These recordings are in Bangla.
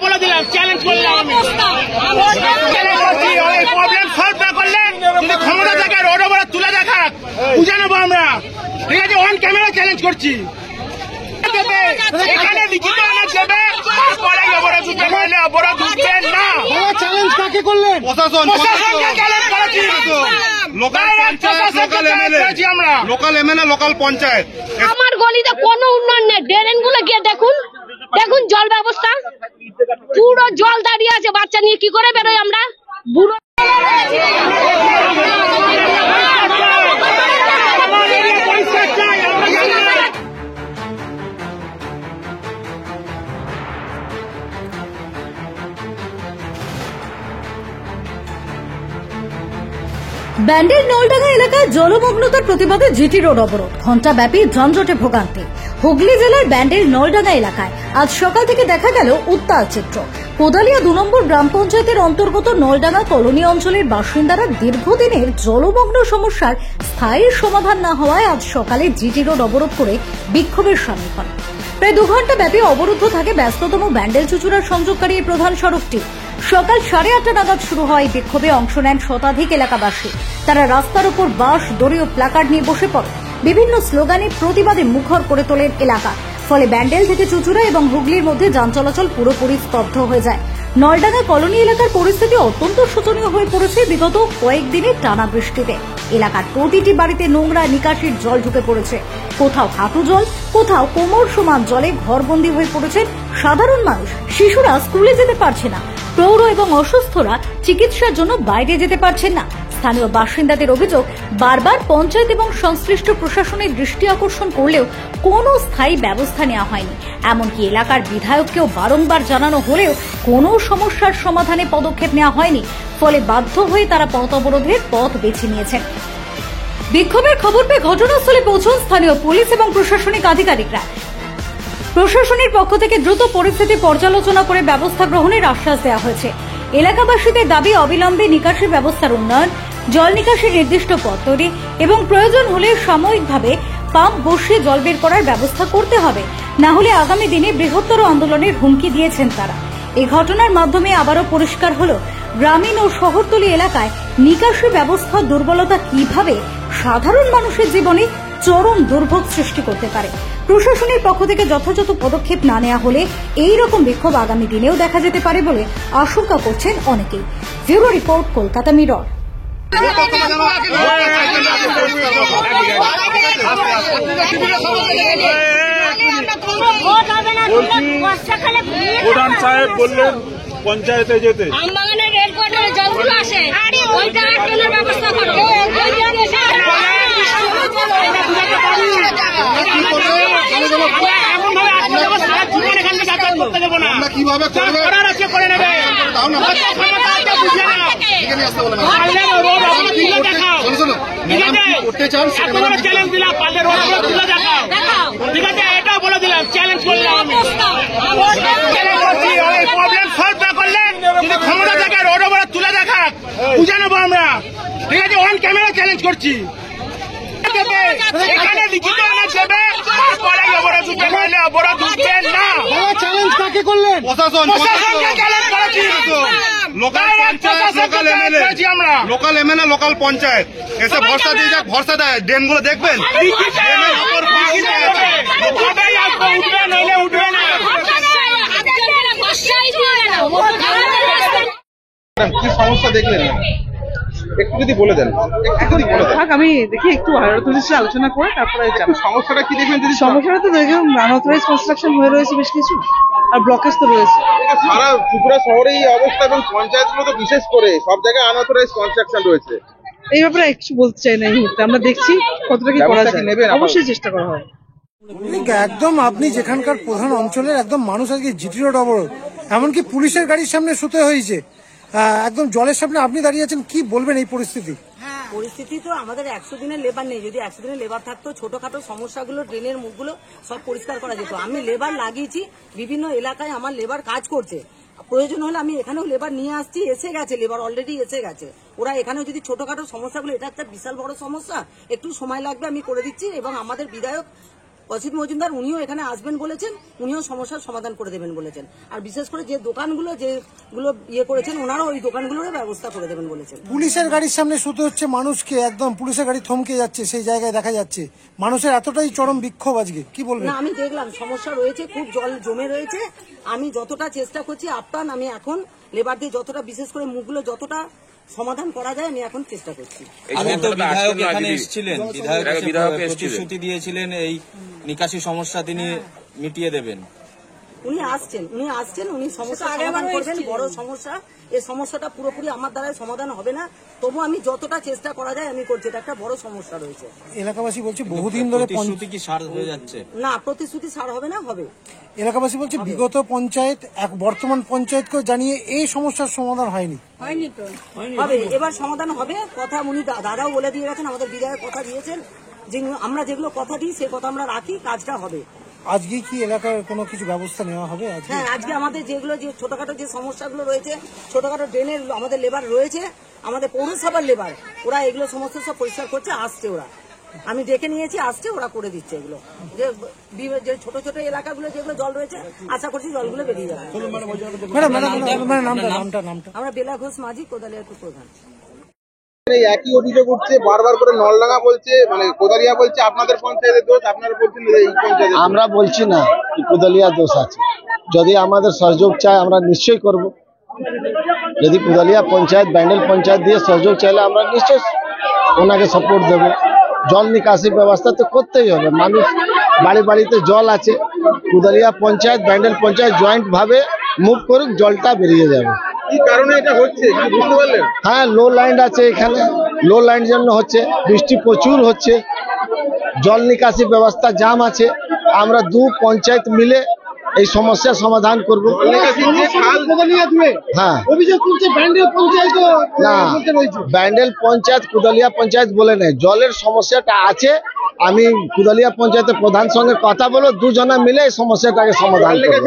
বলে দিলাম, চ্যালেঞ্জ করলাম আমি। প্রবলেম সলভ না করলে যদি ক্ষমতা থাকে রোড ওভার তুলে দেখাক, বুঝে নেবো আমরা। ঠিক আছে, অন ক্যামেরা চ্যালেঞ্জ করছি। এখানে লিখিত দেবে, তারপরে অবরোধ উঠবে, অবরোধ উঠবে না। চ্যালেঞ্জ কাকে করলেন? প্রশাসনকে চ্যালেঞ্জ করেছি। Local MLA local panchayat. আমার গলিতে কোনো উন্নয়ন নেই, ড্রেন গুলো গিয়ে দেখুন, দেখুন জল ব্যবস্থা পুরো জল দাঁড়িয়ে আছে। বাচ্চা নিয়ে কি করে বেরোই আমরা? বুড়ো ব্যান্ডেল নলডাঙ্গা এলাকায় জলমগ্নতার প্রতিবাদে জিটি রোড অবরোধ, ঘণ্টাব্যাপী যানজটে ভোগান্তি। হুগলি জেলার ব্যান্ডেল নলডাঙ্গা এলাকায় আজ সকাল থেকে দেখা গেল উত্তাল চিত্র। কোদালিয়া 2 নম্বর গ্রাম পঞ্চায়েতের অন্তর্গত নলডাঙ্গা কলোনি অঞ্চলের বাসিন্দারা দীর্ঘদিনের জলমগ্ন সমস্যার স্থায়ী সমাধান না হওয়ায় আজ সকালে জিটি রোড অবরোধ করে বিক্ষোভের সামিল হন। প্রায় 2 ঘণ্টা ব্যাপী অবরুদ্ধ থাকে ব্যস্ততম ব্যান্ডেল চুচুড়ার সংযোগকারী এই প্রধান সড়কটি। সকাল 8:30 নাগাদ শুরু হয় বিক্ষোভে অংশ নেন শতাধিক এলাকাবাসী। তারা রাস্তার উপর বাঁশ, দড়ি ও প্ল্যাকার্ড নিয়ে বসে পড়ে। বিভিন্ন স্লোগানে প্রতিবাদে মুখর করে তোলেন এলাকা। ফলে ব্যান্ডেল থেকে চুচুড়া এবং হুগলির মধ্যে যান চলাচল পুরোপুরি স্তব্ধ হয়ে যায়। নলডাঙ্গা কলোনি এলাকার পরিস্থিতি অত্যন্ত শোচনীয় হয়ে পড়েছে বিগত কয়েকদিনের টানা বৃষ্টিতে। এলাকার প্রতিটি বাড়িতে নোংরা নিকাশির জল ঢুকে পড়েছে। কোথাও হাঁটু জল, কোথাও কোমর সমান জলে ঘরবন্দি হয়ে পড়েছে সাধারণ মানুষ। শিশুরা স্কুলে যেতে পারছে না, প্রৌঢ় এবং অসুস্থরা চিকিৎসার জন্য বাইরে যেতে পারছেন না। স্থানীয় বাসিন্দাদের অভিযোগ, বারবার পঞ্চায়েত এবং সংশ্লিষ্ট প্রশাসনের দৃষ্টি আকর্ষণ করলেও কোনো স্থায়ী ব্যবস্থা নেওয়া হয়নি। এমনকি এলাকার বিধায়ককেও বারংবার জানানো হলেও কোনো সমস্যার সমাধানে পদক্ষেপ নেওয়া হয়নি। ফলে বাধ্য হয়ে তারা পথ অবরোধের পথ বেছে নিয়েছেন। বিক্ষোভের খবর পেয়ে ঘটনাস্থলে পৌঁছন স্থানীয় পুলিশ এবং প্রশাসনিক আধিকারিকরা। প্রশাসনের পক্ষ থেকে দ্রুত পরিস্থিতি পর্যালোচনা করে ব্যবস্থা গ্রহণের আশ্বাস দেওয়া হয়েছে। এলাকাবাসীদের দাবি অবিলম্বে নিকাশি ব্যবস্থার উন্নয়ন, জল নিকাশির নির্দিষ্ট পথ তৈরি এবং প্রয়োজন হলে সাময়িকভাবে পাম্প বসিয়ে জল বের করার ব্যবস্থা করতে হবে। না হলে আগামী দিনে বৃহত্তর আন্দোলনের হুমকি দিয়েছেন তারা। এই ঘটনার মাধ্যমে আবারও পরিষ্কার হল গ্রামীণ ও শহরতলি এলাকায় নিকাশি ব্যবস্থার দুর্বলতা কিভাবে সাধারণ মানুষের জীবনে চরম দুর্ভোগ সৃষ্টি করতে পারে। প্রশাসনের পক্ষ থেকে যথাযথ পদক্ষেপ না নেওয়া হলে এই রকম বিক্ষোভ আগামী দিনেও দেখা যেতে পারে বলে আশঙ্কা করছেন অনেকেই। Bureau report, Kolkata mirror. প্রধান সাহেব বললেন পঞ্চায়েতে যেতে। আমবাগানের রেল কোয়ার্টারে জলগুলো আসে, ওইটা আটকানোর ব্যবস্থা করো। কিভাবে করতে চান? চ্যালেঞ্জ দিলাম, ঠিক আছে, এটাও বলে দিলাম, চ্যালেঞ্জ করলাম আমি। প্রবলেম সলভ না করলে যদি ক্ষমতা থাকে রোড ওভার তুলে দেখাক, বুঝে নেবো আমরা। ঠিক আছে, অন ক্যামেরা চ্যালেঞ্জ করছি। এখানে লিখিত দেবে, তারপরে অবরোধ উঠবে, অবরোধ উঠবে না। চ্যালেঞ্জ কাকে করলেন? প্রশাসনকে চ্যালেঞ্জ করেছি। লোকাল এমএলএ লোকাল পঞ্চায়েত এসে ভরসা দিয়ে যাক, ভরসা দেয়। ড্রেন গুলো দেখবেন, কি সমস্যা দেখলেন একটু যদি বলে দেন। আমি দেখি একটু আলোচনা করে তারপরে সমস্যাটা কি দেখবেন? যদি সমস্যাটা তো দেখুন, আনঅথরাইজ কনস্ট্রাকশন হয়ে রয়েছে বেশ কিছু, আর ব্লকেজ তো রয়েছে সারা ত্রিপুরা শহরে এই অবস্থা, এবং পঞ্চায়েতগুলো তো বিশেষ করে সব জায়গায় আনঅথরাইজ কনস্ট্রাকশন রয়েছে। এই ব্যাপারে কিছু বলতে চাই না এই মুহূর্তে। আমরা দেখছি কতটা কি করা যায়, অবশ্যই চেষ্টা করা হয়। একদম আপনি যেখানকার প্রধান অঞ্চলের একদম মানুষ আজকে জিটি রোড অবরোধ, এমনকি পুলিশের গাড়ির সামনে শুতে হয়েছে, একদম জলের সামনে আপনি দাঁড়িয়ে আছেন, কি বলবেন এই পরিস্থিতি? পরিস্থিতি তো আমাদের 100 দিনের লেবার নেই। যদি 100 দিনের লেবার থাকতো, ছোটখাটো সমস্যাগুলো, ড্রেনের মুখগুলো সব পরিষ্কার করা যেত। আমি লেবার লাগিয়েছি, বিভিন্ন এলাকায় আমার লেবার কাজ করছে। প্রয়োজন হলে আমি এখানেও লেবার নিয়ে আসছি, এসে গেছে, লেবার অলরেডি এসে গেছে। ওরা এখানেও যদি ছোটখাটো সমস্যাগুলো, এটা একটা বিশাল বড় সমস্যা, একটু সময় লাগবে, আমি করে দিচ্ছি। এবং আমাদের বিধায়ক অসিত মজুমদার উনিও এখানে আসবেন বলেছেন, উনিও সমস্যার সমাধান করে দেবেন বলেছেন। আর বিশেষ করে যে দোকানগুলো যেগুলো ইয়ে করেছেন ওনারাও ওই দোকানগুলোর ব্যবস্থা করে দেবেন বলেছেন। পুলিশের গাড়ির সামনে শুতে হচ্ছে মানুষকে, একদম পুলিশের গাড়ি থমকে যাচ্ছে, সেই জায়গায় দেখা যাচ্ছে মানুষের এতটাই চরম বিক্ষোভ আজকে, কি বলবেন? না, আমি দেখলাম সমস্যা রয়েছে, খুব জল জমে রয়েছে। আমি যতটা চেষ্টা করছি আপ্রাণ, আমি এখন লেবার দিয়ে যতটা, বিশেষ করে মুখগুলো যতটা সমাধান করা যায় আমি এখন চেষ্টা করছি। আগে তো বিধায়ক এখানে এসেছিলেন, বিধায়ক প্রতিশ্রুতি দিয়েছিলেন এই নিকাশি সমস্যা তিনি মিটিয়ে দেবেন। উনি আসছেন, উনি সমস্যা সমাধান করবেন। বড় সমস্যা, এই সমস্যাটা পুরোপুরি আমার দ্বারা সমাধান হবে না, তবু আমি যতটা চেষ্টা করা যায় আমি করছি। এটা একটা বড় সমস্যা রয়েছে। এলাকাবাসী বলছে বহুদিন ধরে প্রতিশ্রুতি কি সার হয়ে যাচ্ছে? না, প্রতিশ্রুতি সার হবে না, হবে। এলাকাবাসী বলছে বিগত পঞ্চায়েত বর্তমান পঞ্চায়েতকে জানিয়ে এই সমস্যার সমাধান হয়নি। হবে, এবার সমাধান হবে। কথা উনি দাদাও বলে দিয়ে গেছেন, আমাদের বিধায়ক কথা দিয়েছেন যে আমরা যেগুলো কথা দিই সে কথা আমরা রাখি, কাজটা হবে। আজকে কি এলাকার কোনো কিছু ব্যবস্থা নেওয়া হবে? হ্যাঁ, আজকে আমাদের যেগুলো যে ছোটখাটো যে সমস্যাগুলো রয়েছে, ছোটখাটো ড্রেনের আমাদের লেবার রয়েছে, আমাদের পৌরসভার লেবার, ওরা এগুলো সমস্ত সব পরিষ্কার করছে, আসছে ওরা। আমি ডেকে নিয়েছি, আসছে, ওরা করে দিচ্ছে এগুলো। যে ছোট ছোট এলাকাগুলো যেগুলো জল রয়েছে, আশা করছি জলগুলো বেরিয়ে যাবে। আমরা বেলা ঘোষ মাঝি, কোদালিয়া প্রধান। এই একই অভিযোগ উঠছে বারবার করে, নলডাঙ্গা বলছে, মানে কোদালিয়া বলছে আপনাদের পঞ্চায়েতের দোষ, আপনারা বলছেন এই পঞ্চায়েতের। আমরা বলছি না কি কোদালিয়া দোষ আছে, যদি আমাদের সহযোগ চায় আমরা নিশ্চয়ই করব। যদি কোদালিয়া পঞ্চায়েত, ব্যান্ডেল পঞ্চায়েত দিয়ে সহযোগ চাইলে আমরা নিশ্চয়ই ওনাকে সাপোর্ট দেব। জল নিকাশি ব্যবস্থা তো করতেই হবে, মানুষ বাড়ি বাড়িতে জল আছে। কোদালিয়া পঞ্চায়েত, ব্যান্ডেল পঞ্চায়েত জয়েন্ট ভাবে মুভ করুক, জলটা বেরিয়ে যাবে। কি কারণে এটা হচ্ছে বুঝতে পারলেন? হ্যাঁ, লো লাইন আছে এখানে, লো লাইন জন্য হচ্ছে, বৃষ্টি প্রচুর হচ্ছে, জল নিকাশি ব্যবস্থা জাম আছে। আমরা দু পঞ্চায়েত মিলে এই সমস্যার সমাধান করব। হ্যাঁ, অভিযোগ করছে ব্যান্ডেল পঞ্চায়েত, না ব্যান্ডেল পঞ্চায়েত কুদালিয়া পঞ্চায়েত বলে নেই, জলের সমস্যাটা আছে। আমি কুদালিয়া পঞ্চায়েতের প্রধান সঙ্গে কথা বলো, দুজনা মিলে এই সমস্যাটাকে সমাধান করব।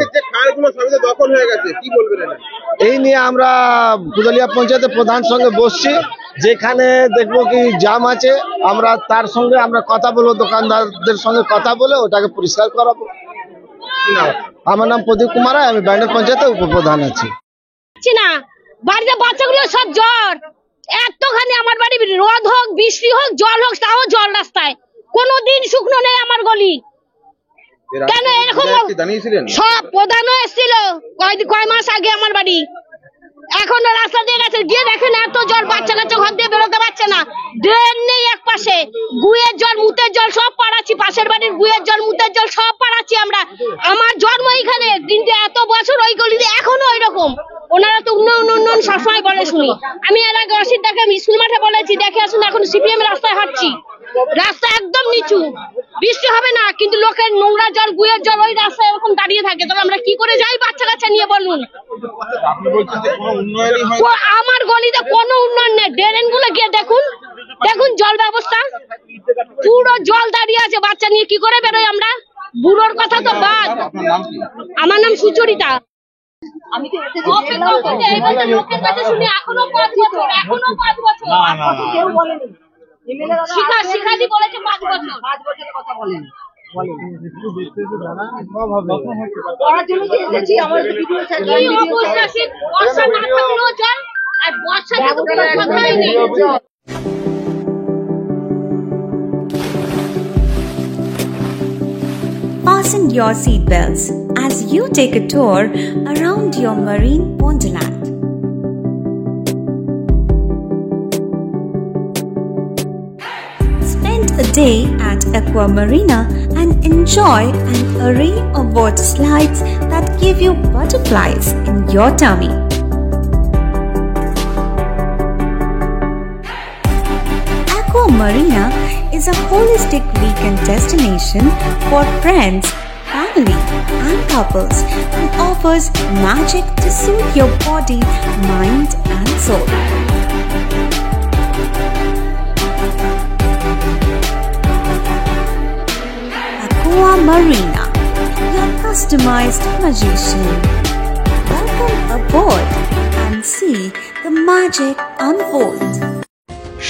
দখল হয়ে গেছে, কি বলবেন? এই নিয়ে আমরা কুদালিয়া পঞ্চায়েতের প্রধান সঙ্গে বসছি, যেখানে দেখবো কি জাম আছে আমরা তার সঙ্গে আমরা কথা বলবো, দোকানদারদের সঙ্গে কথা বলে ওটাকে পরিষ্কার করাবো। আমার নাম প্রদীপ কুমার, আমি ব্যান্ডেল পঞ্চায়েতের উপপ্রধান আছি। না, বাড়িতে বাচ্চাগুলো সব জ্বর, এতখানি আমার বাড়ি রোদ হোক বৃষ্টি হোক জল হোক তাও জল রাস্তায়, কোনোদিন শুকনো নেই আমার গলি। কেন এরকম? সব প্রধানও এসেছিল কয় মাস আগে আমার বাড়ি, এখন রাস্তা দিয়ে গেছে, গিয়ে দেখেন এত জল, বাচ্চা কাচ্চা ঘর দিয়ে বেরোতে পারছে না, ড্রেন নেই এক পাশে, গুয়ের জল মুতের জল সব পাড়াচ্ছি, পাশের বাড়ির গুয়ের জল মুতের জল সব পাড়াচ্ছি আমরা। আমার জন্ম এখানে, কিন্তু এত বছর ওই গলিতে এখনো ওই রকম। ওনারা তো উন্নয়ন সবসময় বলে শুনি। আমি এর আগে অসিতদাকে স্কুল মাঠে বলেছি, দেখে আসুন এখন সিপিএম রাস্তায় হাঁটছি, রাস্তা একদম নিচু, বৃষ্টি হবে না কিন্তু লোকের নোংরা জল গুয়ের জল ওই রাস্তায় এরকম দাঁড়িয়ে থাকে, তবে আমরা কি করে যাই বাচ্চা কাচ্চা নিয়ে বলুন? আমার গলিতে কোনো উন্নয়ন নেই, ড্রেন গুলো গিয়ে দেখুন, জল ব্যবস্থা পুরো জল দাঁড়িয়ে আছে, বাচ্চা নিয়ে কি করে বেরোই আমরা? বুড়োর কথা তো বাদ। আমার নাম সুচরিতা। আমি তো লোকের কাছে শুনি এখনো 5 বছর, কেউ বলেনি। শিখাদি বলেছে 5 বছর, 5 বছরের কথা বলেনি। Fasten your seatbelts as you take a tour around your marine wonderland. Spend a day at Aqua Marina and enjoy an array of water slides that give you butterflies in your tummy. Aqua Marina is a holistic weekend destination for friends, family, and couples and offers magic to soothe your body, mind, and soul. Aqua Marina, your customized magician. Welcome aboard and see the magic unfold.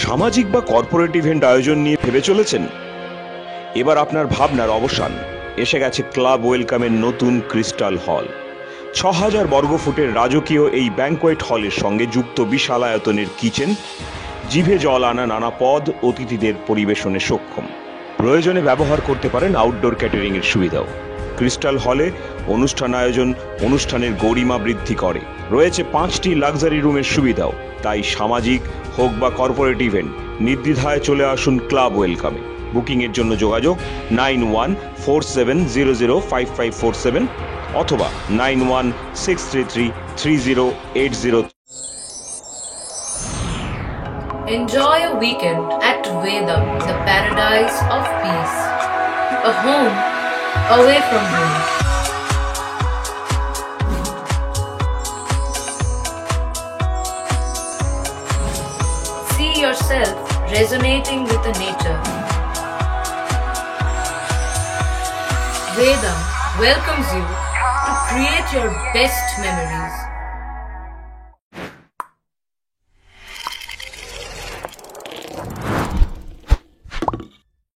সামাজিক বা কর্পোরেট ইভেন্ট আয়োজন নিয়ে ভেবে চলেছেন? এবার আপনার ভাবনার অবসান। এসে গেছে ক্লাব ওয়েলকামের নতুন ক্রিস্টাল হল। ৬,০০০ বর্গফুটের রাজকীয় এই ব্যাংকোয়েট হলের সঙ্গে যুক্ত বিশাল আয়তনের কিচেন, জিভে জল আনা নানা পদ অতিথিদের পরিবেশনে সক্ষম। প্রয়োজনে ব্যবহার করতে পারেন আউটডোর ক্যাটারিং এর সুবিধাও। ক্রিস্টাল হলে অনুষ্ঠান আয়োজন অনুষ্ঠানের গরিমা বৃদ্ধি করে। রয়েছে 5টি লাক্সারি রুমের সুবিধাও। তাই সামাজিক হোক বা কর্পোরেট ইভেন্ট নির্দ্বিধায় চলে আসুন ক্লাব ওয়েলকামে। বুকিং এর জন্য যোগাযোগ 9147005547 অথবা 9163333080। Enjoy a weekend at Vedam, the paradise of peace. A home away from home. See yourself resonating with the nature. Vedam welcomes you to create your best memories.